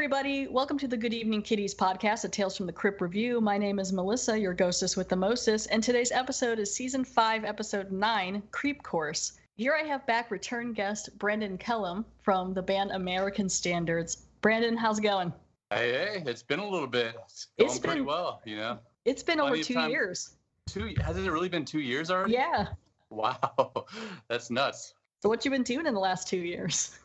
everybody. Welcome to the Good Evening Kitties podcast, a Tales from the Crypt review. My name is Melissa, your ghostess with the mostest, and today's episode is Season 5, Episode 9, Creep Course. Here I have back return guest Brandon Kellum from the band American Standards. Brandon, how's it going? Hey, it's been a little bit. It's going pretty well, you know? It's been over 2 years. Has it really been 2 years already? Yeah. Wow, that's nuts. So what you been doing in the last 2 years?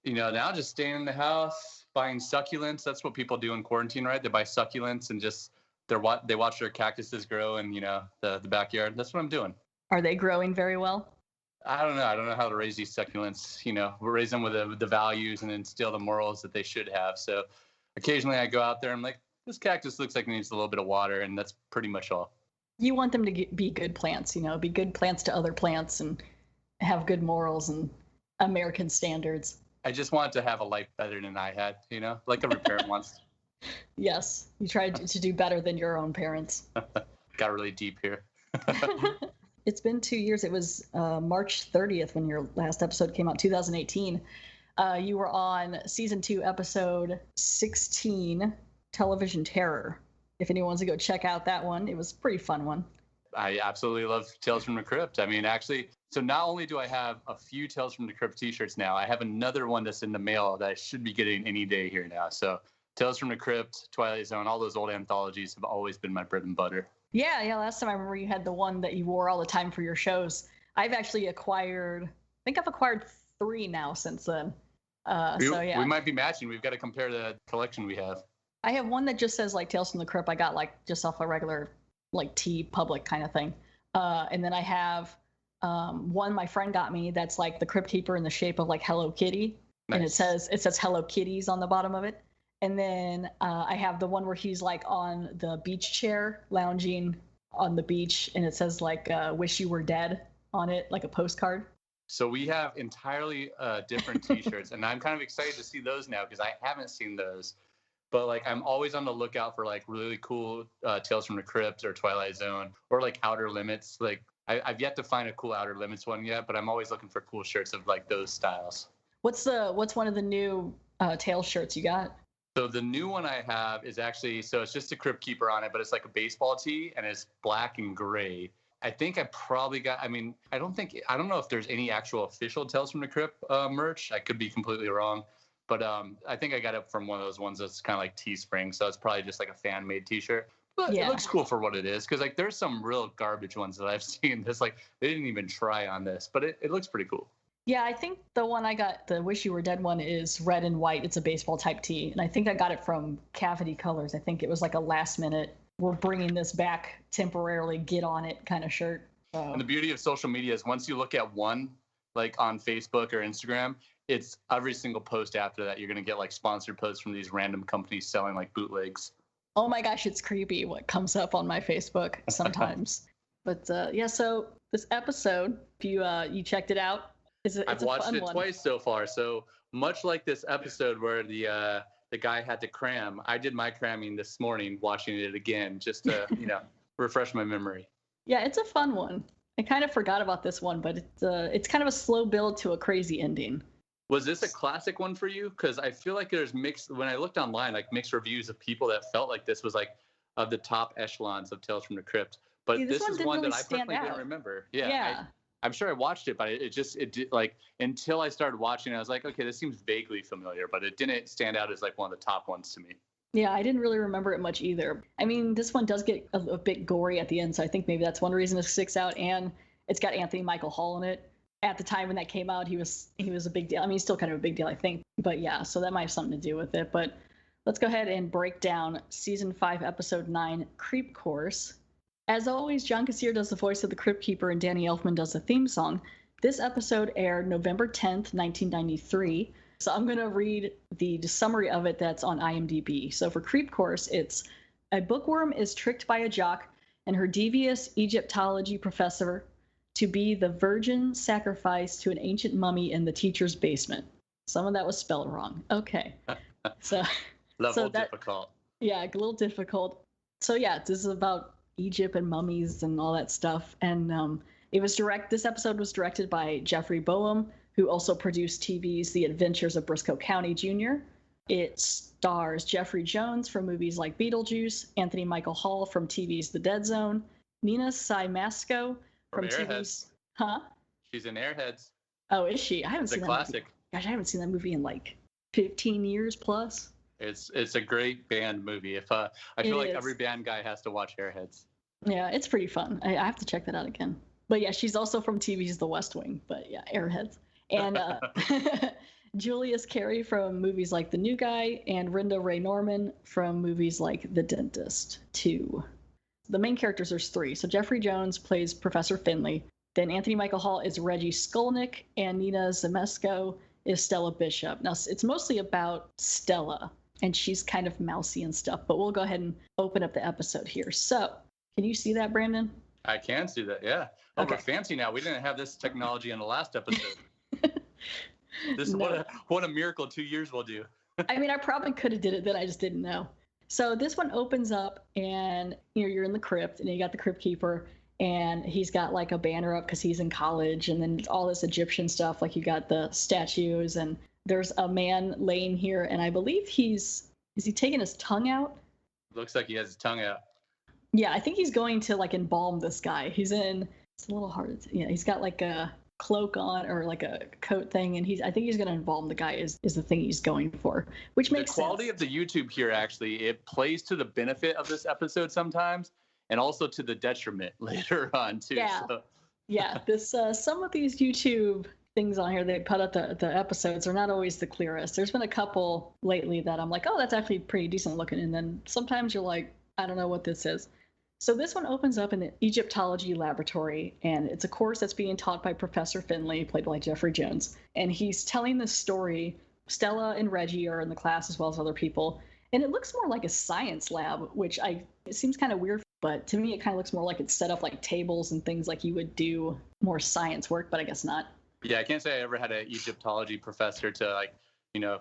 You know, now just staying in the house, buying succulents. That's what people do in quarantine, right? They buy succulents and just they watch their cactuses grow in, you know, the backyard. That's what I'm doing. Are they growing very well? I don't know. I don't know how to raise these succulents. You know, we raise them with the values and instill the morals that they should have. So occasionally I go out there and I'm like, this cactus looks like it needs a little bit of water, and that's pretty much all. You want them to be good plants, you know, be good plants to other plants and have good morals and American standards. I just wanted to have a life better than I had, you know, like every parent wants. Yes, you tried to do better than your own parents. Got really deep here. It's been 2 years. It was March 30th when your last episode came out, 2018. You were on Season 2, Episode 16, Television Terror. If anyone wants to go check out that one, it was a pretty fun one. I absolutely love Tales from the Crypt. I mean, actually, so not only do I have a few Tales from the Crypt t-shirts now, I have another one that's in the mail that I should be getting any day here now. So Tales from the Crypt, Twilight Zone, all those old anthologies have always been my bread and butter. Yeah. Last time I remember you had the one that you wore all the time for your shows. I've actually acquired 3 now since then. We might be matching. We've got to compare the collection we have. I have one that just says like Tales from the Crypt. I got like just off a regular like T Public kind of thing. And then I have one my friend got me that's like the Crypt Keeper in the shape of like Hello Kitty. Nice. And it says Hello Kitties on the bottom of it. And then I have the one where he's like on the beach chair lounging on the beach, and it says like Wish You Were Dead on it, like a postcard. So we have entirely different t-shirts, and I'm kind of excited to see those now because I haven't seen those. But like I'm always on the lookout for like really cool Tales from the Crypt or Twilight Zone or like Outer Limits. Like I've yet to find a cool Outer Limits one yet, but I'm always looking for cool shirts of like those styles. What's one of the new Tales shirts you got? So the new one I have is actually, so it's just a Crypt Keeper on it, but it's like a baseball tee and it's black and gray. I think I probably got, I don't know if there's any actual official Tales from the Crypt merch. I could be completely wrong. But I think I got it from one of those ones that's kind of like Teespring. So it's probably just like a fan-made t-shirt. But yeah. It looks cool for what it is. Because like there's some real garbage ones that I've seen that's like they didn't even try on this. But it looks pretty cool. Yeah, I think the one I got, the Wish You Were Dead one, is red and white. It's a baseball type tee. And I think I got it from Cavity Colors. I think it was like a last minute, we're bringing this back temporarily, get on it kind of shirt. So. And the beauty of social media is once you look at one, like on Facebook or Instagram, it's every single post after that, you're going to get like sponsored posts from these random companies selling like bootlegs. Oh my gosh, it's creepy what comes up on my Facebook sometimes. But yeah, so this episode, if you checked it out, I've watched it twice so far. So much like this episode where the guy had to cram, I did my cramming this morning, watching it again, just to refresh my memory. Yeah, it's a fun one. I kind of forgot about this one, but it's kind of a slow build to a crazy ending. Was this a classic one for you? Because I feel like there's when I looked online, like mixed reviews of people that felt like this was like of the top echelons of Tales from the Crypt. But this is one that I personally didn't remember. Yeah. I'm sure I watched it, but it did, like, until I started watching it, I was like, okay, this seems vaguely familiar, but it didn't stand out as like one of the top ones to me. Yeah, I didn't really remember it much either. I mean, this one does get a bit gory at the end, so I think maybe that's one reason it sticks out. And it's got Anthony Michael Hall in it. At the time when that came out, he was a big deal. I mean, he's still kind of a big deal, I think. But yeah, so that might have something to do with it. But let's go ahead and break down Season 5, Episode 9, Creep Course. As always, John Kassir does the voice of the Crypt Keeper and Danny Elfman does the theme song. This episode aired November 10th, 1993. So I'm going to read the summary of it that's on IMDb. So for Creep Course, it's a bookworm is tricked by a jock and her devious Egyptology professor to be the virgin sacrifice to an ancient mummy in the teacher's basement. Some of that was spelled wrong. Okay. Difficult. Yeah, a little difficult. So yeah, this is about Egypt and mummies and all that stuff. And this episode was directed by Jeffrey Boehm, who also produced TV's The Adventures of Briscoe County Jr. It stars Jeffrey Jones from movies like Beetlejuice, Anthony Michael Hall from TV's The Dead Zone, Nina Saimasco from TV's... Huh? She's in Airheads. Oh, is she? I haven't seen that classic. Movie. Gosh, I haven't seen that movie in like 15 years plus. It's a great band movie. If I feel like every band guy has to watch Airheads. Yeah, it's pretty fun. I have to check that out again. But yeah, she's also from TV's The West Wing. But yeah, Airheads. And Julius Carey from movies like The New Guy, and Rinda Ray Norman from movies like The Dentist 2. The main characters, there's 3. So Jeffrey Jones plays Professor Finley. Then Anthony Michael Hall is Reggie Skolnick, and Nina Zemesco is Stella Bishop. Now, it's mostly about Stella, and she's kind of mousy and stuff, but we'll go ahead and open up the episode here. So, can you see that, Brandon? I can see that, yeah. Oh, okay. We're fancy now. We didn't have this technology in the last episode. What a miracle 2 years will do. I mean, I probably could have did it, then I just didn't know. So this one opens up, and you're in the crypt, and you got the crypt keeper, and he's got like a banner up because he's in college, and then all this Egyptian stuff, like you got the statues, and there's a man laying here, and I believe is he taking his tongue out? Looks like he has his tongue out. Yeah, I think he's going to like embalm this guy. It's a little hard. He's got like a cloak on, or like a coat thing, and I think he's going to embalm the guy is the thing he's going for, which makes sense. The quality of the YouTube here, actually, it plays to the benefit of this episode sometimes, and also to the detriment later on too. Yeah, so. Yeah. This some of these YouTube things on here they put out the episodes are not always the clearest. There's been a couple lately that I'm like, oh, that's actually pretty decent looking, and then sometimes you're like, I don't know what this is. So this one opens up in the Egyptology laboratory, and it's a course that's being taught by Professor Finley, played by Jeffrey Jones, and he's telling this story. Stella and Reggie are in the class as well as other people, and it looks more like a science lab, which it seems kind of weird, but to me it kind of looks more like it's set up like tables and things like you would do more science work, but I guess not. Yeah, I can't say I ever had an Egyptology professor to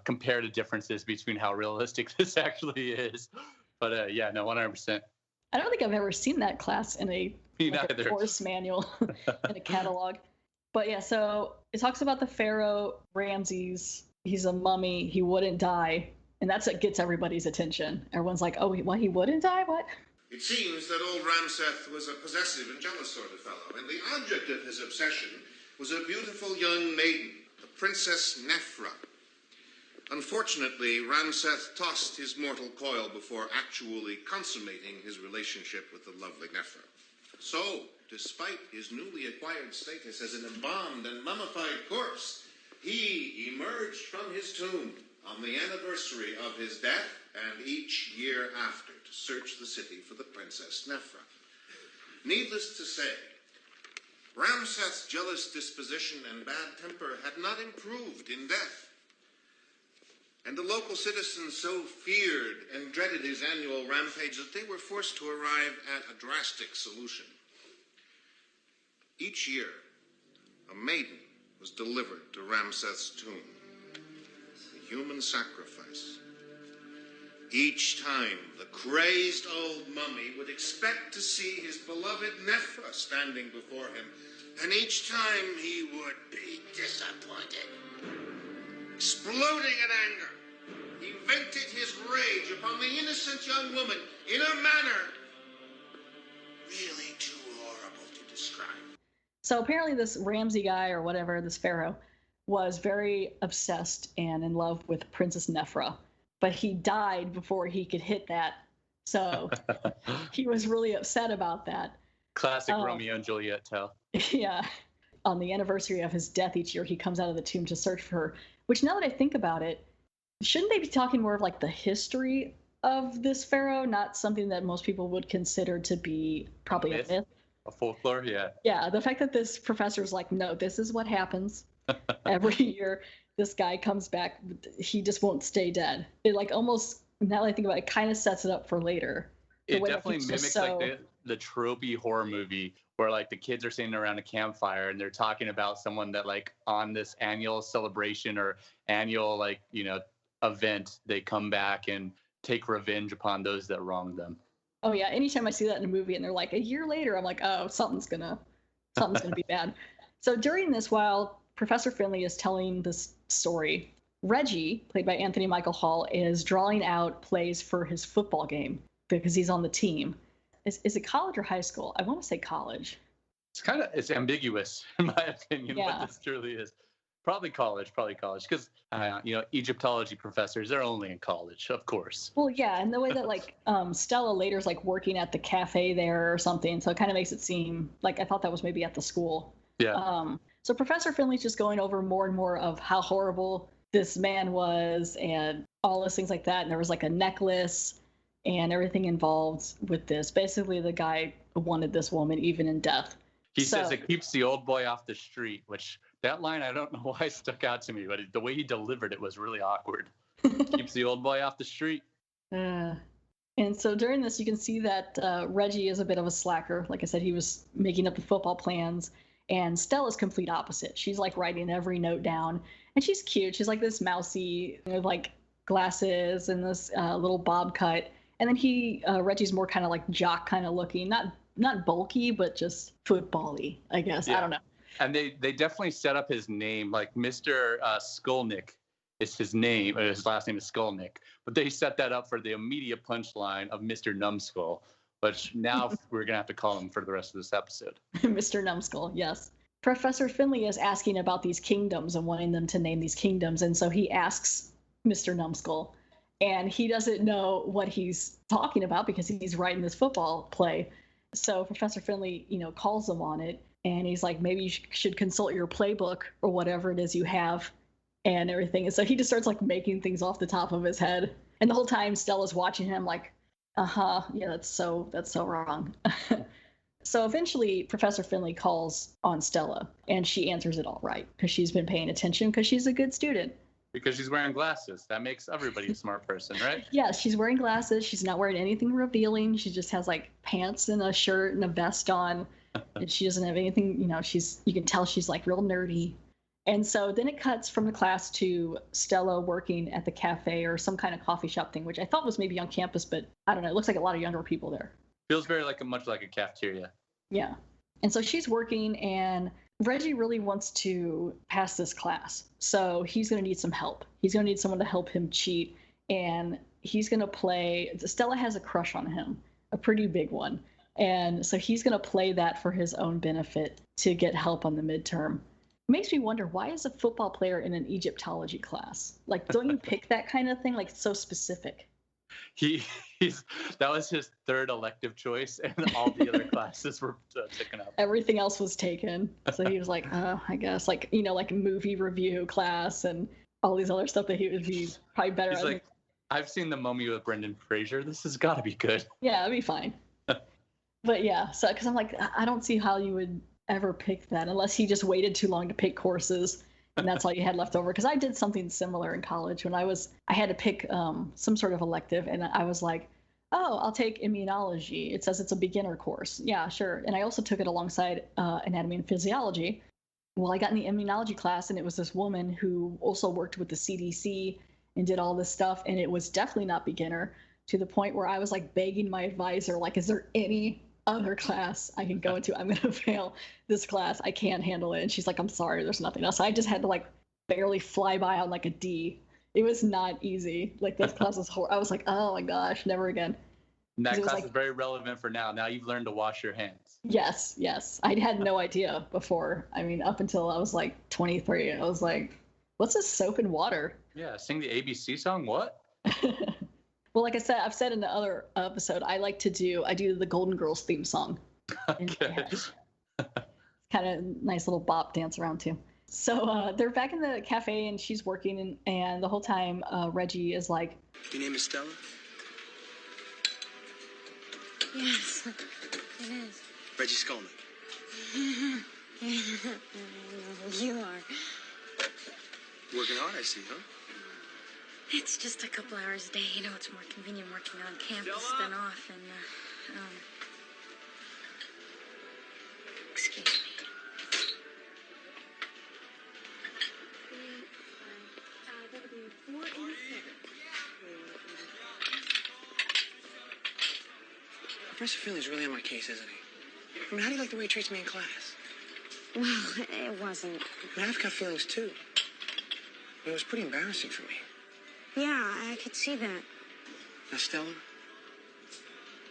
compare the differences between how realistic this actually is. But yeah, no, 100%. I don't think I've ever seen that class in a course manual in a catalog. But yeah, so it talks about the pharaoh Ramses. He's a mummy. He wouldn't die. And that's what gets everybody's attention. Everyone's like, oh, what, he wouldn't die? What? It seems that old Ramseth was a possessive and jealous sort of fellow, and the object of his obsession was a beautiful young maiden, the Princess Nefra. Unfortunately, Ramseth tossed his mortal coil before actually consummating his relationship with the lovely Nefra. So, despite his newly acquired status as an embalmed and mummified corpse, he emerged from his tomb on the anniversary of his death and each year after to search the city for the Princess Nefra. Needless to say, Ramseth's jealous disposition and bad temper had not improved in death. And the local citizens so feared and dreaded his annual rampage that they were forced to arrive at a drastic solution. Each year, a maiden was delivered to Ramseth's tomb, a human sacrifice. Each time, the crazed old mummy would expect to see his beloved Nefra standing before him, and each time he would be disappointed. Exploding in anger, he vented his rage upon the innocent young woman in a manner really too horrible to describe. So apparently this Ramsey guy, or whatever, this pharaoh, was very obsessed and in love with Princess Nefra, but he died before he could hit that. So he was really upset about that. Classic Romeo and Juliet tale. Yeah. On the anniversary of his death each year, he comes out of the tomb to search for her, which now that I think about it, shouldn't they be talking more of like the history of this pharaoh, not something that most people would consider to be probably a myth? A folklore, yeah. Yeah, the fact that this professor's like, no, this is what happens every year. This guy comes back, he just won't stay dead. It like almost, now that I think about it, kind of sets it up for later. It definitely mimics like the tropey horror movie where like the kids are sitting around a campfire and they're talking about someone that like on this annual celebration or annual like, event, they come back and take revenge upon those that wronged them. Oh yeah, anytime I see that in a movie and they're like a year later, I'm like, oh, something's gonna be bad. So during this, while Professor Finley is telling this story, Reggie, played by Anthony Michael Hall, is drawing out plays for his football game because he's on the team. Is it college or high school? I want to say college. It's ambiguous in my opinion Yeah. what this truly is. Probably college, because Egyptology professors, they're only in college, of course. Well, yeah, and the way that like Stella later's like working at the cafe there or something, so it kind of makes it seem like I thought that was maybe at the school. Yeah. So Professor Finley's just going over more and more of how horrible this man was and all those things like that, and there was like a necklace and everything involved with this. Basically, the guy wanted this woman even in death. He says it keeps the old boy off the street, which that line, I don't know why it stuck out to me, but the way he delivered it was really awkward. Keeps the old boy off the street. And so during this, you can see that Reggie is a bit of a slacker. Like I said, he was making up the football plans, and Stella's complete opposite. She's like writing every note down, and she's cute. She's like this mousy with like glasses and this little bob cut. And then Reggie's more kind of like jock kind of looking, not bulky, but just football-y, I guess. Yeah. I don't know. And they definitely set up his name, like Mr. Skolnick is his name, or his last name is Skolnick. But they set that up for the immediate punchline of Mr. Numbskull, which now we're going to have to call him for the rest of this episode. Mr. Numbskull, yes. Professor Finley is asking about these kingdoms and wanting them to name these kingdoms. And so he asks Mr. Numbskull, and he doesn't know what he's talking about because he's writing this football play. So Professor Finley, calls him on it. And he's like, maybe you should consult your playbook or whatever it is you have and everything. And so he just starts like making things off the top of his head. And the whole time Stella's watching him like, yeah, that's so wrong. So eventually Professor Finley calls on Stella and she answers it all right because she's been paying attention because she's a good student. Because she's wearing glasses. That makes everybody a smart person, right? Yeah, she's wearing glasses. She's not wearing anything revealing. She just has like pants and a shirt and a vest on. And she doesn't have anything, you can tell she's like real nerdy. And so then it cuts from the class to Stella working at the cafe or some kind of coffee shop thing, which I thought was maybe on campus, but I don't know. It looks like a lot of younger people there. Feels very much like a cafeteria. Yeah. And so she's working, and Reggie really wants to pass this class. So he's going to need some help. He's going to need someone to help him cheat. And he's going to play. Stella has a crush on him, a pretty big one. And so he's going to play that for his own benefit to get help on the midterm. It makes me wonder, why is a football player in an Egyptology class? Like, don't you pick that kind of thing? Like, it's so specific. That was his third elective choice, and all the other classes were taken up. Everything else was taken. So he was like, I guess, like movie review class and all these other stuff that he would be probably better at. He's like, I've seen The Mummy with Brendan Fraser. This has got to be good. Yeah, it'd be fine. But yeah, so because I'm like, I don't see how you would ever pick that unless he just waited too long to pick courses and that's all you had left over. Because I did something similar in college when I had to pick some sort of elective, and I was like, oh, I'll take immunology. It says it's a beginner course. Yeah, sure. And I also took it alongside anatomy and physiology. Well, I got in the immunology class, and it was this woman who also worked with the CDC and did all this stuff, and it was definitely not beginner, to the point where I was like begging my advisor, like, is there any other class I can go into? I'm going to fail this class. I can't handle it. And she's like, I'm sorry, there's nothing else. So I just had to like barely fly by on like a D. It was not easy. Like this class was horrible. I was like, oh my gosh, never again. And that class is very relevant for now. Now you've learned to wash your hands. Yes. I had no idea before. I mean, up until I was like 23, I was like, what's this soap and water? Yeah, sing the ABC song, what? Well, like I said, I've said in the other episode, I do the Golden Girls theme song. Okay. Kind of nice little bop dance around too. So they're back in the cafe and she's working, and the whole time Reggie is like, your name is Stella? Yes, it is. Reggie Skolnick. You are. Working hard, I see, huh? It's just a couple hours a day. You know, it's more convenient working on campus than off. And, excuse me. That'll be 4 and 7. Professor Finley's really on my case, isn't he? I mean, how do you like the way he treats me in class? Well, it wasn't. I mean, I've got feelings, too. It was pretty embarrassing for me. Yeah, I could see that. Now, Stella,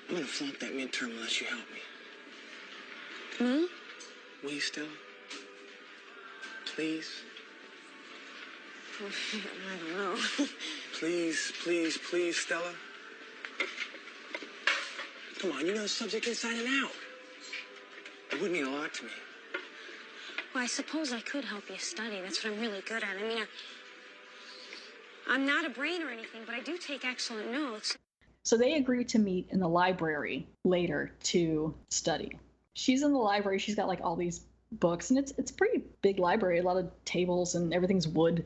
I'm gonna flunk that midterm unless you help me. Me? Will you, Stella? Please? I don't know. Please, please, please, Stella. Come on, you know the subject inside and out. It would mean a lot to me. Well, I suppose I could help you study. That's what I'm really good at. I mean, I'm not a brain or anything, but I do take excellent notes. So they agree to meet in the library later to study. She's in the library. She's got like all these books, and it's a pretty big library, a lot of tables, and everything's wood.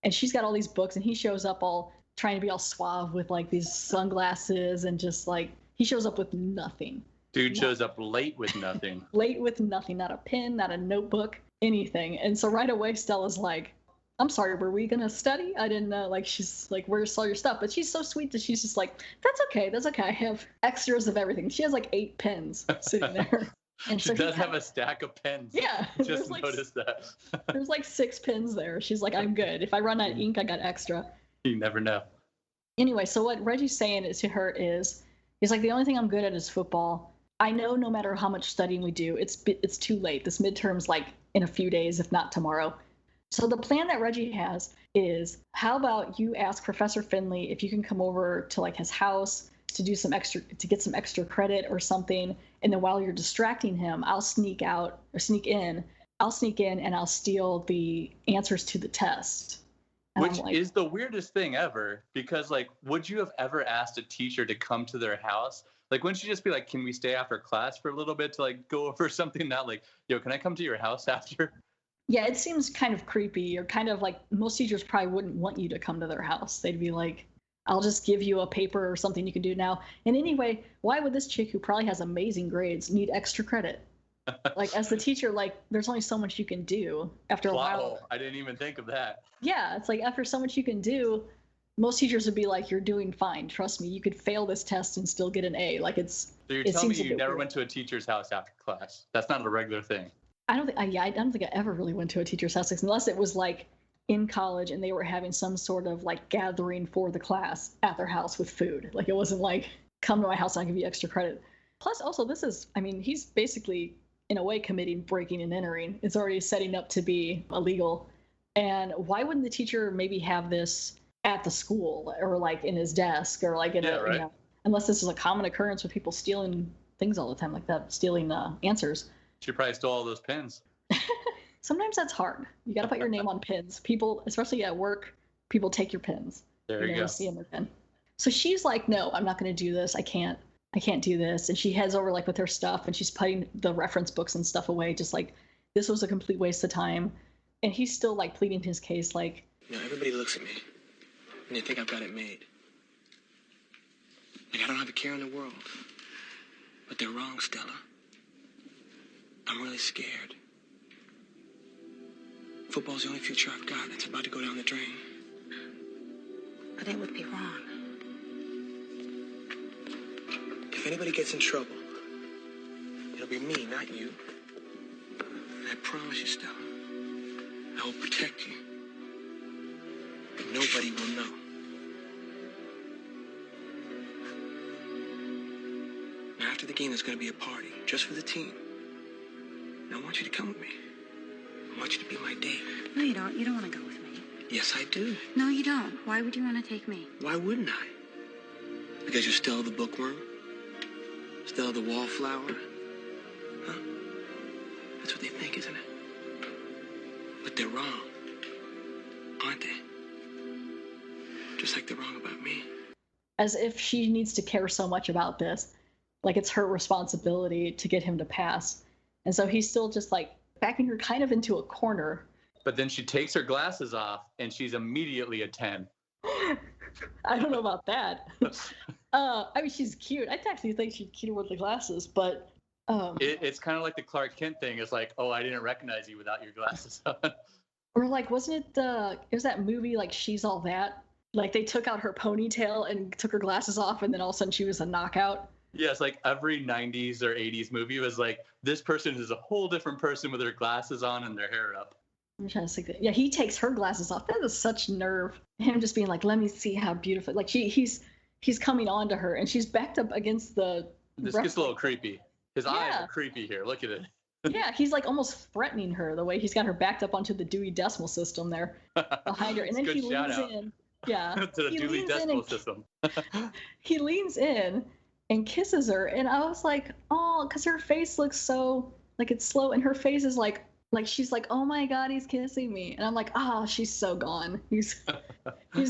And she's got all these books, and he shows up all trying to be all suave with like these sunglasses, and just like he shows up with nothing. Dude shows up late with nothing. Late with nothing, not a pen, not a notebook, anything. And so right away, Stella's like, I'm sorry, were we gonna study? I didn't know. Like, she's like, where's all your stuff? But she's so sweet that she's just like, that's okay. I have extras of everything. She has like 8 pens sitting there. And She does have a stack of pens. Yeah. Just noticed that. There's like 6 pens there. She's like, I'm good. If I run out of ink, I got extra. You never know. Anyway, so what Reggie's saying to her is, he's like, the only thing I'm good at is football. I know no matter how much studying we do, it's too late. This midterm's like in a few days, if not tomorrow. So the plan that Reggie has is, how about you ask Professor Finley if you can come over to like his house to do some extra, to get some extra credit or something. And then while you're distracting him, I'll sneak in and I'll steal the answers to the test. And Which is the weirdest thing ever, because like, would you have ever asked a teacher to come to their house? Like, wouldn't you just be like, can we stay after class for a little bit to like go over something? Not like, yo, can I come to your house after? Yeah, it seems kind of creepy, or kind of like most teachers probably wouldn't want you to come to their house. They'd be like, I'll just give you a paper or something you can do now. And anyway, why would this chick who probably has amazing grades need extra credit? Like, as the teacher, like, there's only so much you can do after a while. I didn't even think of that. Yeah, it's like after so much you can do, most teachers would be like, you're doing fine. Trust me, you could fail this test and still get an A. Like, So you're telling me you never went to a teacher's house after class? That's not a regular thing. I don't think I ever really went to a teacher's house, unless it was like in college and they were having some sort of like gathering for the class at their house with food. Like, it wasn't like, come to my house and I'll give you extra credit. Plus, also, he's basically in a way committing breaking and entering. It's already setting up to be illegal. And why wouldn't the teacher maybe have this at the school, or like in his desk, or like unless this is a common occurrence with people stealing things all the time like that, stealing answers. She probably stole all those pens. Sometimes that's hard. You got to put your name on pins. People, especially at work, people take your pins. There you go. See in their pen. So she's like, no, I'm not going to do this. I can't do this. And she heads over like with her stuff, and she's putting the reference books and stuff away, just like, this was a complete waste of time. And he's still like pleading his case, like, everybody looks at me and they think I've got it made. Like, I don't have a care in the world. But they're wrong, Stella. I'm really scared. Football's the only future I've got. It's about to go down the drain. But it would be wrong. If anybody gets in trouble, it'll be me, not you. And I promise you, Stella, I will protect you. And nobody will know. Now, after the game, there's going to be a party, just for the team. And I want you to come with me. I want you to be my date. No, you don't. You don't want to go with me. Yes, I do. No, you don't. Why would you want to take me? Why wouldn't I? Because you're Stella the bookworm? Stella the wallflower? Huh? That's what they think, isn't it? But they're wrong. Aren't they? Just like they're wrong about me. As if she needs to care so much about this. Like, it's her responsibility to get him to pass. And so he's still just like backing her kind of into a corner. But then she takes her glasses off and she's immediately a 10. I don't know about that. She's cute. I actually think she's cute with the glasses, but it's kind of like the Clark Kent thing. It's like, oh, I didn't recognize you without your glasses on. Or like, wasn't it it was that movie like She's All That? Like, they took out her ponytail and took her glasses off, and then all of a sudden she was a knockout. Yeah, it's like every 90s or 80s movie was like, this person is a whole different person with their glasses on and their hair up. I'm trying to think. Yeah, he takes her glasses off. That is such nerve. Him just being like, "Let me see how beautiful." Like he's coming on to her, and she's backed up against the. This gets a little creepy. His eyes are creepy here. Look at it. Yeah, he's like almost threatening her the way he's got her backed up onto the Dewey Decimal System there behind her, and then he leans in. Yeah, to the Dewey Decimal System. He leans in and kisses her, and I was like, oh, because her face looks so like it's slow, and her face is like she's like, oh my god, he's kissing me, and I'm like, oh, she's so gone. He's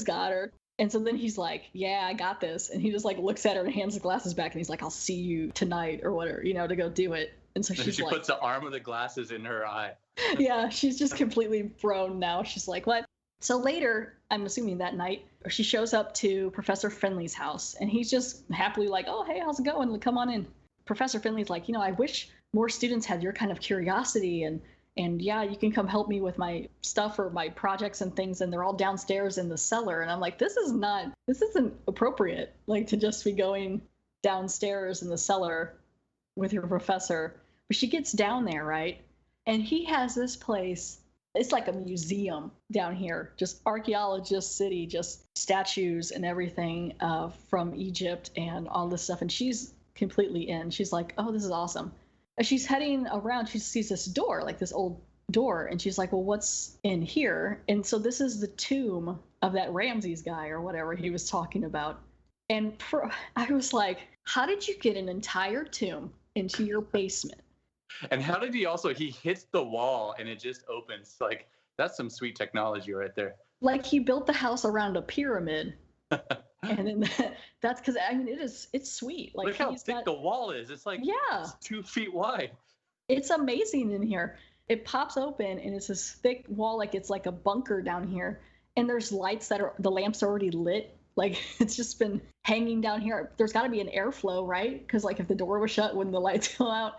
got her. And so then he's like, yeah, I got this, and he just like looks at her and hands the glasses back, and he's like, I'll see you tonight or whatever, to go do it. And so she puts the arm of the glasses in her eye. Yeah, she's just completely thrown now. She's like, what? So later, I'm assuming that night, she shows up to Professor Finley's house, and he's just happily like, oh, hey, how's it going? Come on in. Professor Finley's like, I wish more students had your kind of curiosity, and yeah, you can come help me with my stuff or my projects and things, and they're all downstairs in the cellar. And I'm like, this isn't appropriate, like to just be going downstairs in the cellar with your professor. But she gets down there, right? And he has this place. It's like a museum down here, just archaeologist city, just statues and everything from Egypt and all this stuff. And she's completely in. She's like, oh, this is awesome. As she's heading around, she sees this door, like this old door. And she's like, well, what's in here? And so this is the tomb of that Ramses guy or whatever he was talking about. And I was like, how did you get an entire tomb into your basement? And how did he hits the wall and it just opens? Like, that's some sweet technology right there. Like he built the house around a pyramid. And then that's because, it's sweet. Like, look how thick the wall is. It's like, it's 2 feet wide. It's amazing in here. It pops open and it's this thick wall, like it's like a bunker down here. And there's lights the lamps are already lit. Like it's just been hanging down here. There's got to be an airflow, right? Because like if the door was shut, wouldn't the lights go out?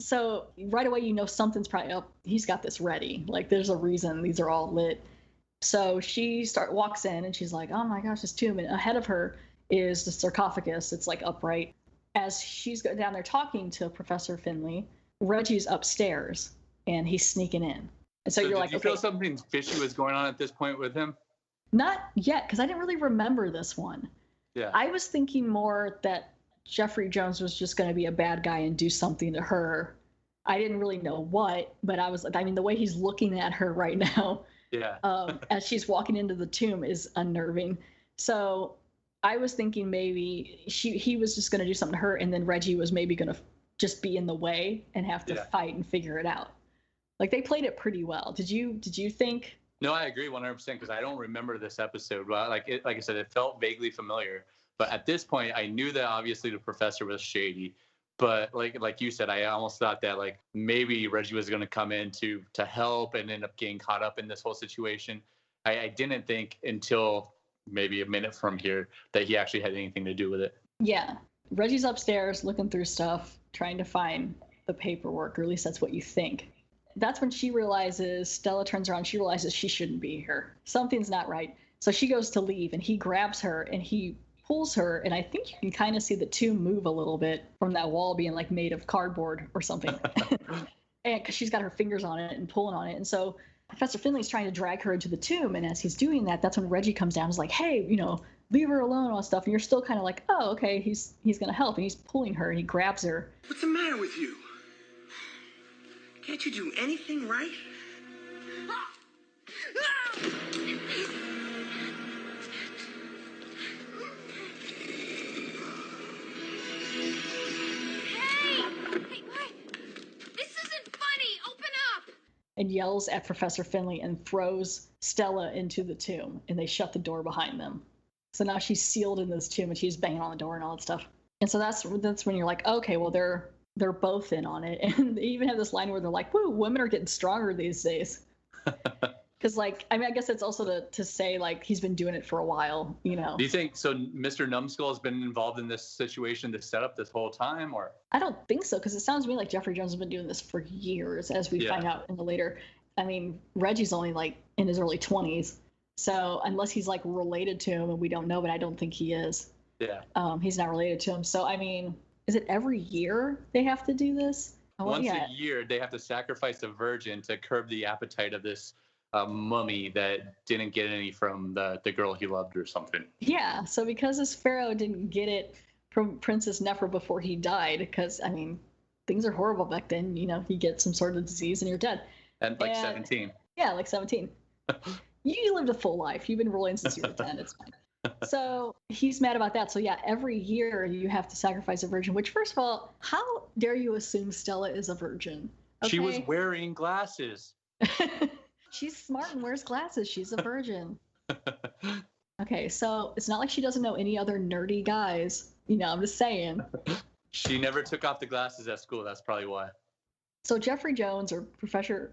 So right away, something's probably up. He's got this ready. Like there's a reason these are all lit. So she walks in and she's like, oh my gosh, this tomb. And ahead of her is the sarcophagus. It's like upright. As she's down there talking to Professor Finley, Reggie's upstairs and he's sneaking in. And so you're like, did you feel something fishy was going on at this point with him? Not yet, because I didn't really remember this one. Yeah. I was thinking more that Jeffrey Jones was just going to be a bad guy and do something to her. I didn't really know what, but the way he's looking at her right now, as she's walking into the tomb is unnerving. So I was thinking maybe he was just going to do something to her, and then Reggie was maybe going to just be in the way and have to fight and figure it out. Like they played it pretty well. Did you think? No, I agree 100% because I don't remember this episode. But like I said, it felt vaguely familiar. But at this point, I knew that obviously the professor was shady. But like you said, I almost thought that like maybe Reggie was going to come in to help and end up getting caught up in this whole situation. I didn't think until maybe a minute from here that he actually had anything to do with it. Yeah. Reggie's upstairs looking through stuff, trying to find the paperwork, or at least that's what you think. That's when Stella turns around, she realizes she shouldn't be here. Something's not right. So she goes to leave, and he grabs her, and he pulls her, and I think you can kind of see the tomb move a little bit from that wall being like made of cardboard or something. And because she's got her fingers on it and pulling on it. And so Professor Finley's trying to drag her into the tomb, and as he's doing that, that's when Reggie comes down and is like, hey, leave her alone, all that stuff. And you're still kind of like, oh, okay, he's going to help. And he's pulling her, and he grabs her. What's the matter with you? Can't you do anything right? And yells at Professor Finley and throws Stella into the tomb, and they shut the door behind them. So now she's sealed in this tomb, and she's banging on the door and all that stuff. And so that's when you're like, okay, well they're both in on it. And they even have this line where they're like, woo, women are getting stronger these days. Because I guess it's also to say like he's been doing it for a while, Do you think so? Mr. Numbskull has been involved in this situation to set up this whole time, or? I don't think so, because it sounds to me like Jeffrey Jones has been doing this for years, as we find out in the later. Reggie's only like in his early 20s, so unless he's like related to him, and we don't know, but I don't think he is. Yeah. He's not related to him, so is it every year they have to do this? Once a year, they have to sacrifice a virgin to curb the appetite of this a mummy that didn't get any from the girl he loved or something. Yeah, so because this pharaoh didn't get it from Princess Nefer before he died, because, I mean, things are horrible back then, you know, you get some sort of disease and you're dead. And 17. Yeah, like 17. You lived a full life. You've been ruling since you were 10. It's fine. So he's mad about that. So yeah, every year you have to sacrifice a virgin, which, first of all, how dare you assume Stella is a virgin? Okay? She was wearing glasses. She's smart and wears glasses. She's a virgin. Okay, so it's not like she doesn't know any other nerdy guys. You know, I'm just saying. She never took off the glasses at school. That's probably why. So Jeffrey Jones, or Professor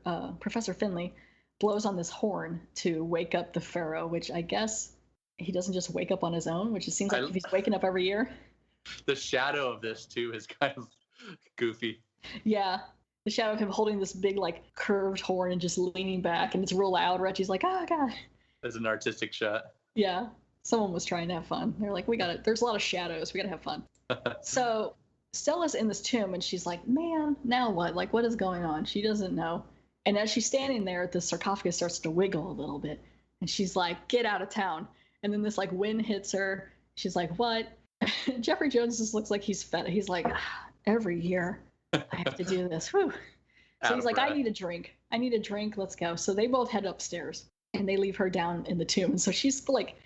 Finley, blows on this horn to wake up the pharaoh, which I guess he doesn't just wake up on his own, which it seems like he's waking up every year. The shadow of this, too, is kind of goofy. Yeah. The shadow of him holding this big, like, curved horn and just leaning back, and it's real loud. Reggie's like, oh, God. There's an artistic shot. Yeah. Someone was trying to have fun. They're like, there's a lot of shadows. We got to have fun. So Stella's in this tomb, and she's like, man, now what? Like, what is going on? She doesn't know. And as she's standing there, the sarcophagus starts to wiggle a little bit. And she's like, get out of town. And then this, like, wind hits her. She's like, what? Jeffrey Jones just looks like he's fed. He's like, every year I have to do this. Whew. So he's like, I need a drink. Let's go. So they both head upstairs, and they leave her down in the tomb. And so she's like,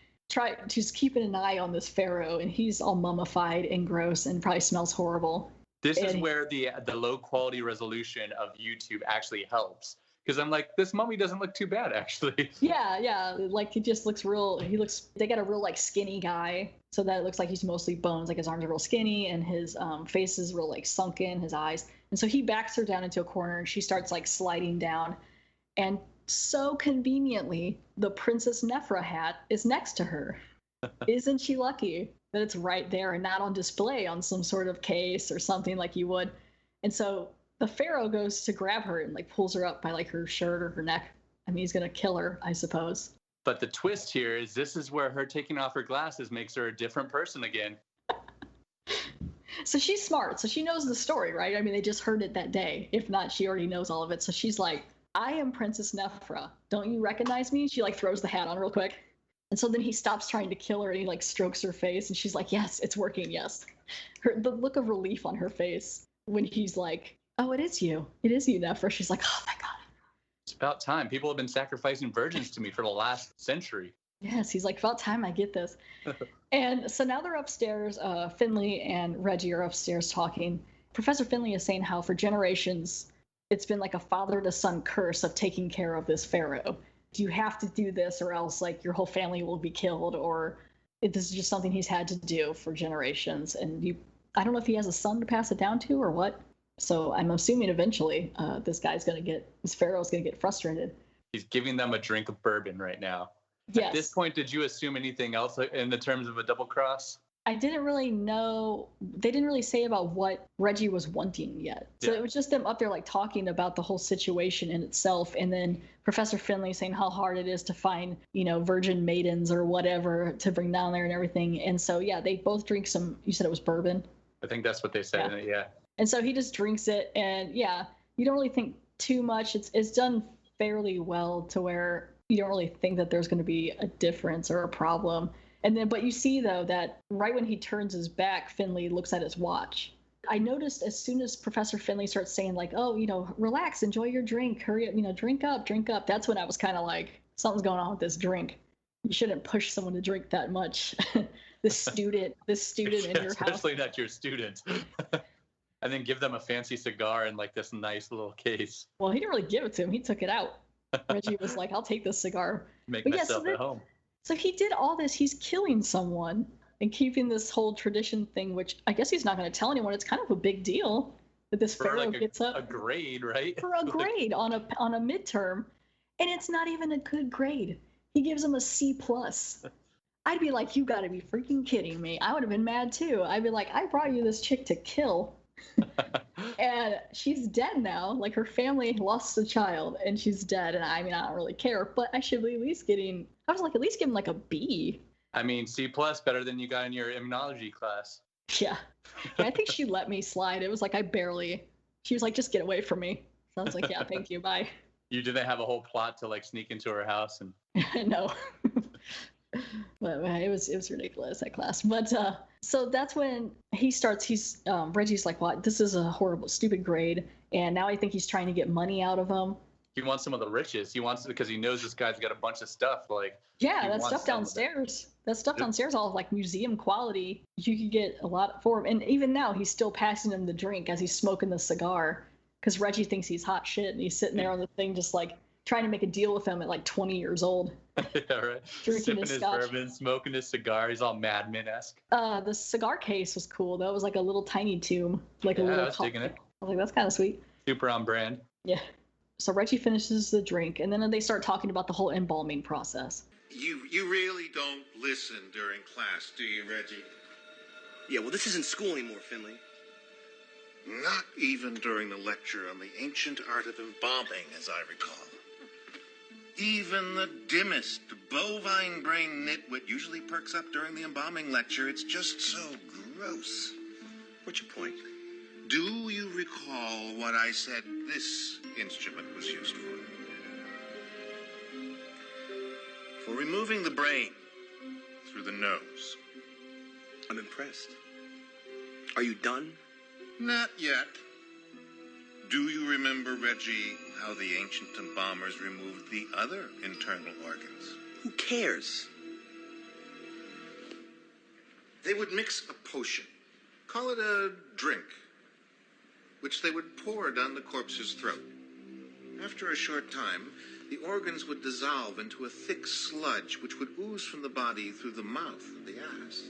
she's keeping an eye on this pharaoh, and he's all mummified and gross and probably smells horrible. This is where the low quality resolution of YouTube actually helps. Because I'm like, this mummy doesn't look too bad, actually. Yeah. Like, he just looks they got a real, like, skinny guy. So that it looks like he's mostly bones. Like, his arms are real skinny, and his face is real, like, sunken, his eyes. And so he backs her down into a corner, and she starts, like, sliding down. And so conveniently, the Princess Nephra hat is next to her. Isn't she lucky that it's right there and not on display on some sort of case or something like you would? And so the pharaoh goes to grab her and, like, pulls her up by, like, her shirt or her neck. I mean, he's gonna kill her, I suppose. But the twist here is this is where her taking off her glasses makes her a different person again. So she's smart. So she knows the story, right? I mean, they just heard it that day. If not, she already knows all of it. So she's like, I am Princess Nephra. Don't you recognize me? She, like, throws the hat on real quick. And so then he stops trying to kill her, and he, like, strokes her face, and she's like, yes, it's working, yes. The look of relief on her face when he's like, oh, it is you, Nephra. She's like, oh, thank God. It's about time. People have been sacrificing virgins to me for the last century. Yes, he's like, about time I get this. And so now they're upstairs. Finley and Reggie are upstairs talking. Professor Finley is saying how for generations it's been like a father-to-son curse of taking care of this pharaoh. You have to do this or else, like, your whole family will be killed, or this is just something he's had to do for generations. And I don't know if he has a son to pass it down to or what. So I'm assuming eventually this pharaoh's going to get frustrated. He's giving them a drink of bourbon right now. Yes. At this point, did you assume anything else in the terms of a double cross? I didn't really know. They didn't really say about what Reggie was wanting yet. So It was just them up there, like, talking about the whole situation in itself. And then Professor Finley saying how hard it is to find, you know, virgin maidens or whatever to bring down there and everything. And so, yeah, they both drink some, you said it was bourbon? I think that's what they said. Yeah. And so he just drinks it. And yeah, you don't really think too much. It's done fairly well to where you don't really think that there's going to be a difference or a problem. And then, but you see, though, that right when he turns his back, Finley looks at his watch. I noticed as soon as Professor Finley starts saying, like, oh, you know, relax, enjoy your drink, hurry up, you know, drink up. That's when I was kind of like, something's going on with this drink. You shouldn't push someone to drink that much. This student in your house. Especially not your student. And then give them a fancy cigar in, like, this nice little case. Well, he didn't really give it to him. He took it out. Reggie was like, I'll take this cigar. Make myself at home. So he did all this. He's killing someone and keeping this whole tradition thing, which I guess he's not going to tell anyone. It's kind of a big deal that this pharaoh gets up a grade, right? For a grade on a midterm, and it's not even a good grade. He gives him a C+. I'd be like, you got to be freaking kidding me. I would have been mad too. I'd be like, I brought you this chick to kill. And she's dead now. Like, her family lost a child and she's dead. And I mean, I don't really care, but I should be at least give him like a B. I mean, C+ better than you got in your immunology class. Yeah. I think she let me slide. It was like she was like, just get away from me. So I was like, yeah, thank you, bye. You didn't have a whole plot to like sneak into her house and. No. But it was ridiculous, that class. But so that's when Reggie's like, "What? This is a horrible, stupid grade." And now I think he's trying to get money out of him. He wants some of the riches. He wants it because he knows this guy's got a bunch of stuff. Like, yeah, that stuff downstairs. That stuff downstairs, all like museum quality. You could get a lot for him. And even now, he's still passing him the drink as he's smoking the cigar, because Reggie thinks he's hot shit, and he's sitting there on the thing, just like trying to make a deal with him at like 20 years old. Yeah, right. Drinking his scotch. bourbon, smoking his cigar. He's all Mad Men-esque. The cigar case was cool. That was like a little tiny tomb, like a little. I was digging it. I was like, that's kind of sweet. Super on brand. Yeah. So Reggie finishes the drink, and then they start talking about the whole embalming process. You really don't listen during class, do you, Reggie? Yeah, well, this isn't school anymore, Finley. Not even during the lecture on the ancient art of embalming, as I recall. Even the dimmest bovine-brain nitwit usually perks up during the embalming lecture. It's just so gross. What's your point? Do you recall what I said this instrument was used for? For removing the brain through the nose. I'm impressed. Are you done? Not yet. Do you remember, Reggie, how the ancient embalmers removed the other internal organs? Who cares? They would mix a potion, call it a drink, which they would pour down the corpse's throat. After a short time, the organs would dissolve into a thick sludge which would ooze from the body through the mouth of the ass.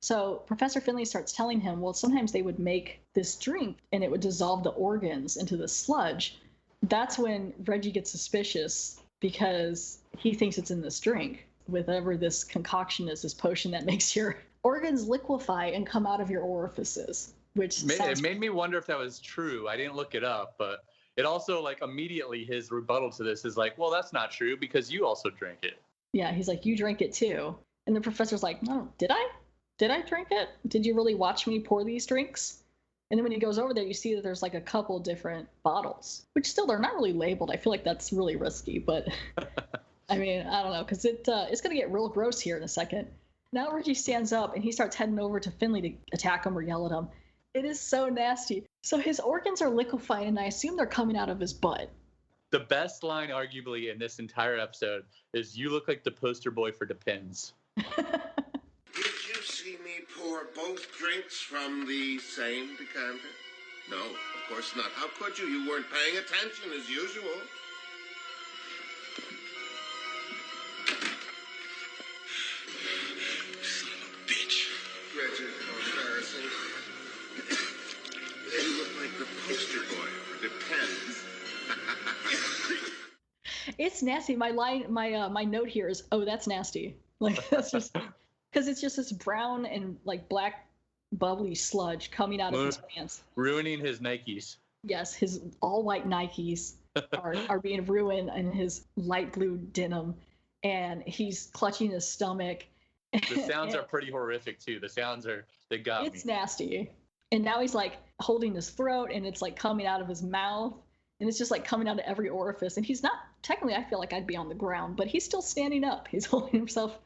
So Professor Finley starts telling him, well, sometimes they would make this drink and it would dissolve the organs into the sludge. That's when Reggie gets suspicious because he thinks it's in this drink. Whatever this concoction is, this potion that makes your organs liquefy and come out of your orifices, which it made me wonder if that was true. I didn't look it up, but it also, like, immediately his rebuttal to this is like, well, that's not true because you also drink it. Yeah, he's like, you drink it too. And the professor's like, no, did I? Did I drink it? Did you really watch me pour these drinks? And then when he goes over there, you see that there's like a couple different bottles, which still, they're not really labeled. I feel like that's really risky, but I mean, I don't know, because it's going to get real gross here in a second. Now Reggie stands up and he starts heading over to Finley to attack him or yell at him. It is so nasty. So his organs are liquefying, and I assume they're coming out of his butt. The best line, arguably, in this entire episode is, "You look like the poster boy for Depends." Did you see me pour both drinks from the same decanter? No, of course not. How could you? You weren't paying attention as usual. Son of a bitch. Reggie, how embarrassing. You look like the poster boy for Depends. It's nasty. My note here is, oh, that's nasty. Like, that's just because it's just this brown and like black bubbly sludge coming out of his pants, ruining his Nikes. Yes, his all white Nikes are being ruined in his light blue denim, and he's clutching his stomach. The sounds are pretty horrific too. They got me. It's nasty. And now he's like holding his throat, and it's like coming out of his mouth, and it's just like coming out of every orifice. And he's not, technically, I feel like I'd be on the ground, but he's still standing up. He's holding himself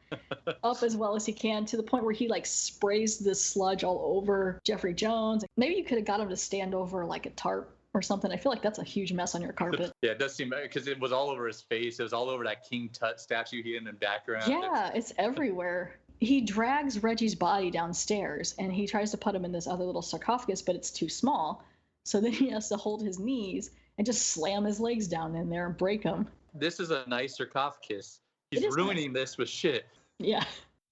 up as well as he can, to the point where he like sprays this sludge all over Jeffrey Jones. Maybe you could have got him to stand over like a tarp or something. I feel like that's a huge mess on your carpet. Yeah, it does seem, because it was all over his face. It was all over that King Tut statue he had in the background. Yeah, it's everywhere. He drags Reggie's body downstairs, and he tries to put him in this other little sarcophagus, but it's too small. So then he has to hold his knees and just slam his legs down in there and break them. This is a nice sarcophagus. He's ruining this with shit. Yeah.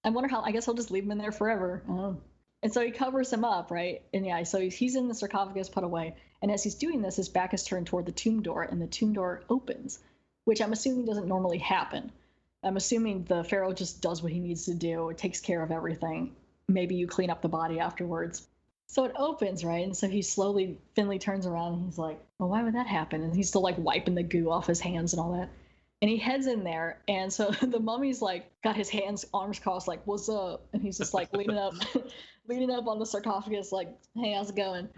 I wonder how, I guess he'll just leave him in there forever. And so he covers him up, right? And yeah, so he's in the sarcophagus put away. And as he's doing this, his back is turned toward the tomb door, and the tomb door opens, which I'm assuming doesn't normally happen. I'm assuming the pharaoh just does what he needs to do. It takes care of everything. Maybe you clean up the body afterwards. So it opens, right? And so Finley turns around and he's like, well, why would that happen? And he's still like wiping the goo off his hands and all that. And he heads in there. And so the mummy's like got his arms crossed, like, what's up? And he's just like leaning up on the sarcophagus, like, hey, how's it going?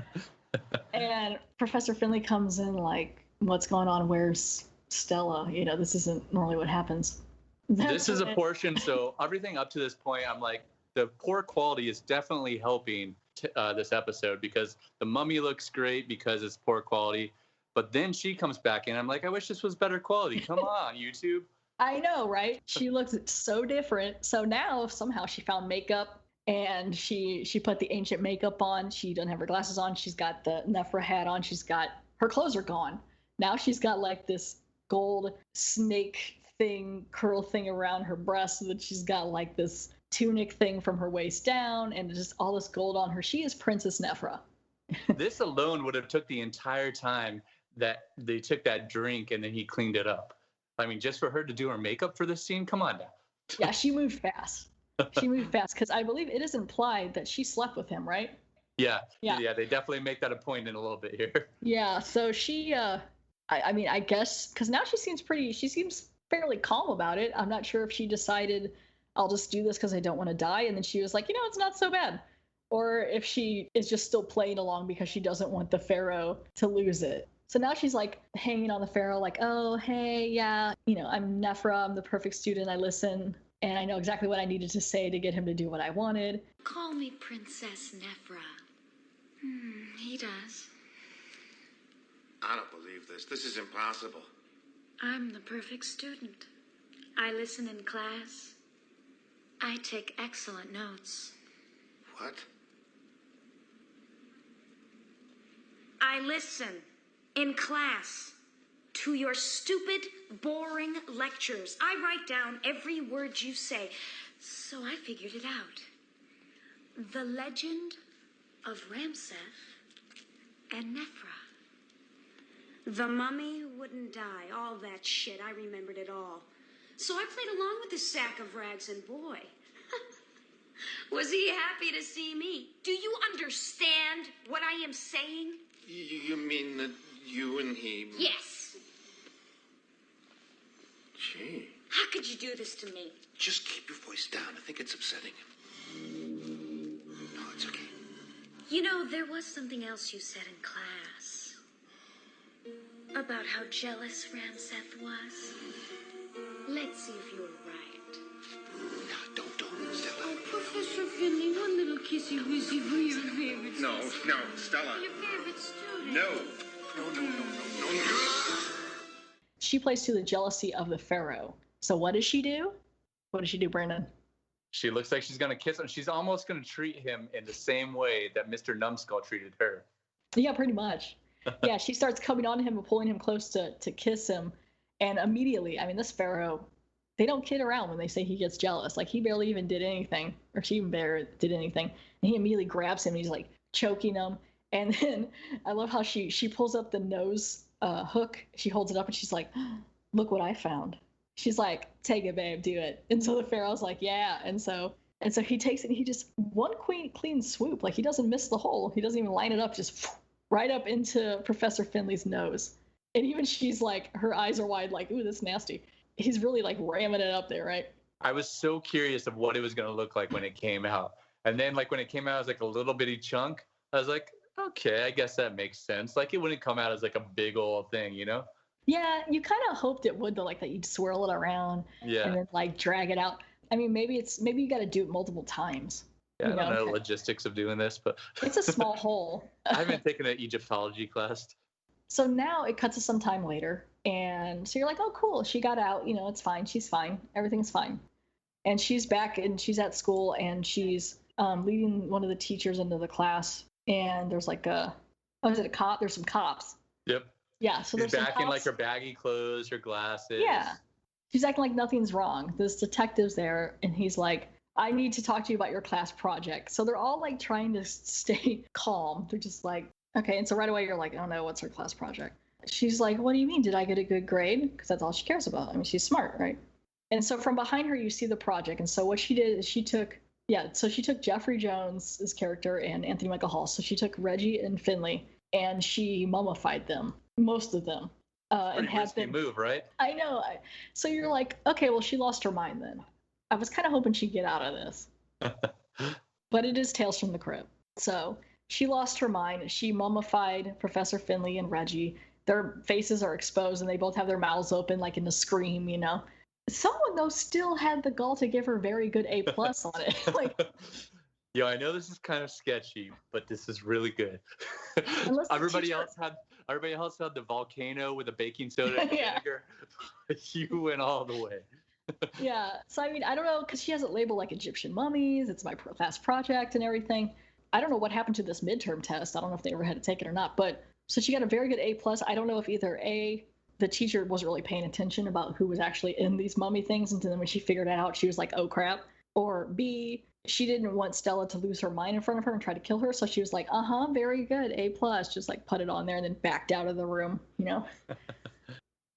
And Professor Finley comes in like, what's going on? Where's Stella, this isn't normally what happens. This is a portion. So everything up to this point, I'm like, the poor quality is definitely helping this episode, because the mummy looks great because it's poor quality. But then she comes back and I'm like, I wish this was better quality. Come on, YouTube. I know, right? She looks so different. So now somehow she found makeup and she put the ancient makeup on. She doesn't have her glasses on. She's got the Nephra hat on. Her clothes are gone. Now she's got like this gold snake thing, curl thing around her breast, so that she's got like this tunic thing from her waist down and just all this gold on her. She is Princess Nephra. This alone would have took the entire time that they took that drink and then he cleaned it up. I mean, just for her to do her makeup for this scene, come on now. Yeah, she moved fast. She moved fast because I believe it is implied that she slept with him, right? Yeah, they definitely make that a point in a little bit here. Yeah, so she, I mean, I guess, because now she seems fairly calm about it. I'm not sure if she decided, I'll just do this because I don't want to die, and then she was like, it's not so bad. Or if she is just still playing along because she doesn't want the pharaoh to lose it. So now she's like hanging on the pharaoh like, oh, hey, yeah, I'm Nephra, I'm the perfect student, I listen, and I know exactly what I needed to say to get him to do what I wanted. Call me Princess Nephra. He does. I don't believe this. This is impossible. I'm the perfect student. I listen in class. I take excellent notes. What? I listen in class to your stupid, boring lectures. I write down every word you say. So I figured it out. The legend of Ramseth and Nephra. The mummy wouldn't die. All that shit. I remembered it all. So I played along with this sack of rags, and boy, was he happy to see me. Do you understand what I am saying? You mean that you and he... Yes. Gee. How could you do this to me? Just keep your voice down. I think it's upsetting him. No, it's okay. There was something else you said in class. About how jealous Ramseth was. Let's see if you're right. No, don't, Stella. Oh, Professor Finley, one little kissy-wissy for your favorite student. No, Stella. Your favorite student. No. She plays to the jealousy of the pharaoh. So what does she do? What does she do, Brandon? She looks like she's going to kiss him. She's almost going to treat him in the same way that Mr. Numbskull treated her. Yeah, pretty much. Yeah, she starts coming on to him and pulling him close to kiss him. And immediately, I mean, this pharaoh, they don't kid around when they say he gets jealous. Like, he barely even did anything, or she even barely did anything. And he immediately grabs him and he's like choking him. And then I love how she pulls up the nose hook. She holds it up and she's like, look what I found. She's like, take it, babe, do it. And so the pharaoh's like, yeah. And so he takes it and he just one clean swoop. Like, he doesn't miss the hole. He doesn't even line it up, just right up into Professor Finley's nose. And even she's like, her eyes are wide, like, ooh, that's nasty. He's really like ramming it up there, right? I was so curious of what it was going to look like when it came out. And then like when it came out as like a little bitty chunk, I was like, okay, I guess that makes sense. Like, it wouldn't come out as like a big old thing, Yeah, you kind of hoped it would, though, like that you'd swirl it around and then like drag it out. I mean, maybe you got to do it multiple times. Yeah, I don't know the logistics of doing this, but it's a small hole. I haven't taken an Egyptology class. So now it cuts to some time later, and so you're like, oh, cool, she got out. It's fine. She's fine. Everything's fine. And she's back, and she's at school, and she's leading one of the teachers into the class. And there's like is it a cop? There's some cops. Yep. Yeah, so she's there's back in like her baggy clothes, her glasses. Yeah. She's acting like nothing's wrong. This detective's there, and he's like, I need to talk to you about your class project. So they're all like trying to stay calm. They're just like, okay. And so right away you're like, oh no, what's her class project? She's like, what do you mean? Did I get a good grade? Because that's all she cares about. I mean, she's smart, right? And so from behind her, you see the project. And so what she did is she took Jeffrey Jones's character and Anthony Michael Hall. So she took Reggie and Finley and she mummified them, most of them. And had them move, right? I know. So you're like, okay, well, she lost her mind then. I was kind of hoping she'd get out of this. But it is Tales from the Crypt. So she lost her mind. She mummified Professor Finley and Reggie. their faces are exposed and they both have their mouths open like in a scream, you know. Someone though still had the gall to give her very good A+ on it. Like, yo, I know this is kind of sketchy, but this is really good. Everybody else had the volcano with the baking soda and vinegar. You went all the way. Yeah. So I mean, I don't know, because she has it labeled like Egyptian mummies. It's my last project and everything. I don't know what happened to this midterm test. I don't know if they ever had to take it or not. But so she got a very good A+. I don't know if either A, the teacher wasn't really paying attention about who was actually in these mummy things, and then when she figured it out, she was like, oh crap. Or B, she didn't want Stella to lose her mind in front of her and try to kill her, so she was like, very good, A+, just like put it on there and then backed out of the room, you know.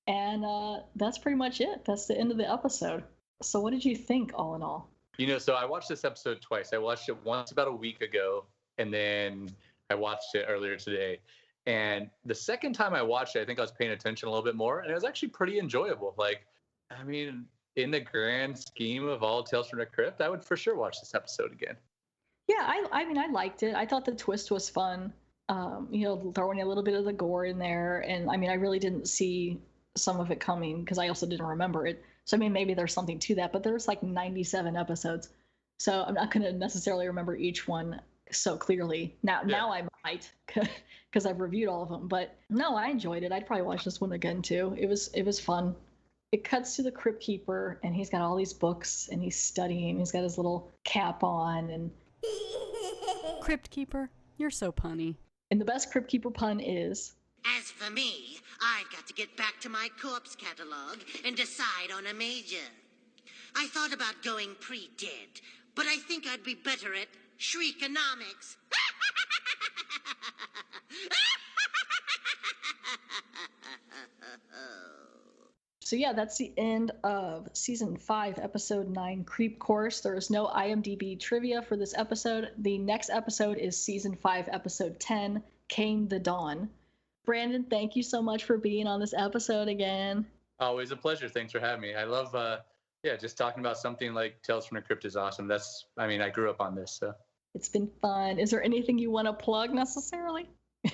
And that's pretty much it. That's the end of the episode. So what did you think, all in all? You know, so I watched this episode twice. I watched it once about a week ago, and then I watched it earlier today. And the second time I watched it, I think I was paying attention a little bit more, and it was actually pretty enjoyable. Like, I mean, in the grand scheme of all Tales from the Crypt, I would for sure watch this episode again. Yeah, I mean, I liked it. I thought the twist was fun. You know, throwing a little bit of the gore in there. And I mean, I really didn't see some of it coming because I also didn't remember it. So I mean, maybe there's something to that, but there's like 97 episodes. So I'm not going to necessarily remember each one so clearly. Now I might, because I've reviewed all of them. But no, I enjoyed it. I'd probably watch this one again too. It was fun. It cuts to the Crypt Keeper, and he's got all these books, and he's studying. He's got his little cap on, and Crypt Keeper, you're so punny. And the best Crypt Keeper pun is, as for me, I've got to get back to my corpse catalog and decide on a major. I thought about going pre-dead, but I think I'd be better at shriekonomics. So yeah, that's the end of season 5, episode 9, Creep Course. There is no IMDb trivia for this episode. The next episode is season 5, episode 10, Came the Dawn. Brandon, thank you so much for being on this episode again. Always a pleasure. Thanks for having me. I love, just talking about something like Tales from the Crypt is awesome. I grew up on this, so. It's been fun. Is there anything you want to plug necessarily?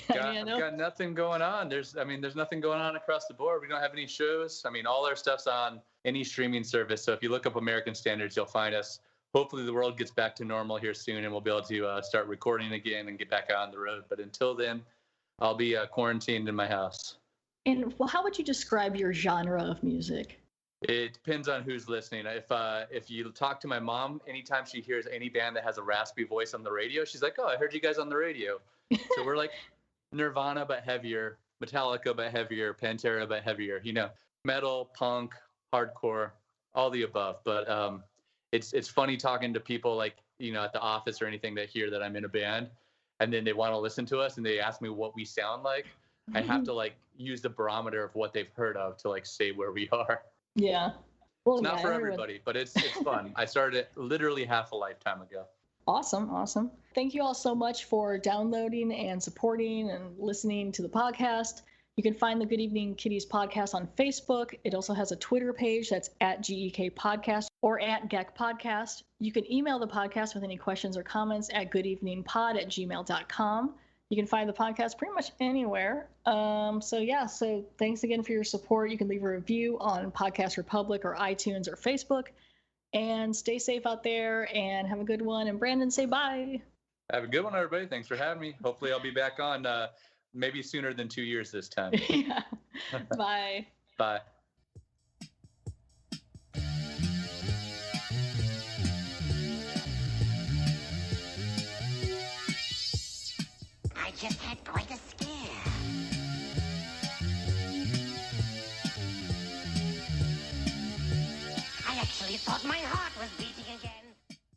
I've got nothing going on. There's nothing going on across the board. We don't have any shows. I mean, all our stuff's on any streaming service. So if you look up American Standards, you'll find us. Hopefully the world gets back to normal here soon, and we'll be able to start recording again and get back out on the road. But until then, I'll be quarantined in my house. And well, how would you describe your genre of music? It depends on who's listening. If you talk to my mom, anytime she hears any band that has a raspy voice on the radio, she's like, "Oh, I heard you guys on the radio." So we're like Nirvana but heavier, Metallica but heavier, Pantera but heavier. You know, metal, punk, hardcore, all the above. But it's funny talking to people like, you know, at the office or anything that hear that I'm in a band, and then they want to listen to us and they ask me what we sound like. I have to like use the barometer of what they've heard of to like say where we are. Yeah. Well, it's not for everybody, but it's fun. I started it literally half a lifetime ago. Awesome. Thank you all so much for downloading and supporting and listening to the podcast. You can find the Good Evening Kitties podcast on Facebook. It also has a Twitter page that's @GEK Podcast or @GEK Podcast. You can email the podcast with any questions or comments at goodeveningpod@gmail.com. You can find the podcast pretty much anywhere. So thanks again for your support. You can leave a review on Podcast Republic or iTunes or Facebook. And stay safe out there and have a good one. And Brandon, say bye. Have a good one, everybody. Thanks for having me. Hopefully I'll be back on maybe sooner than 2 years this time. Yeah. Bye. Bye. I just had point of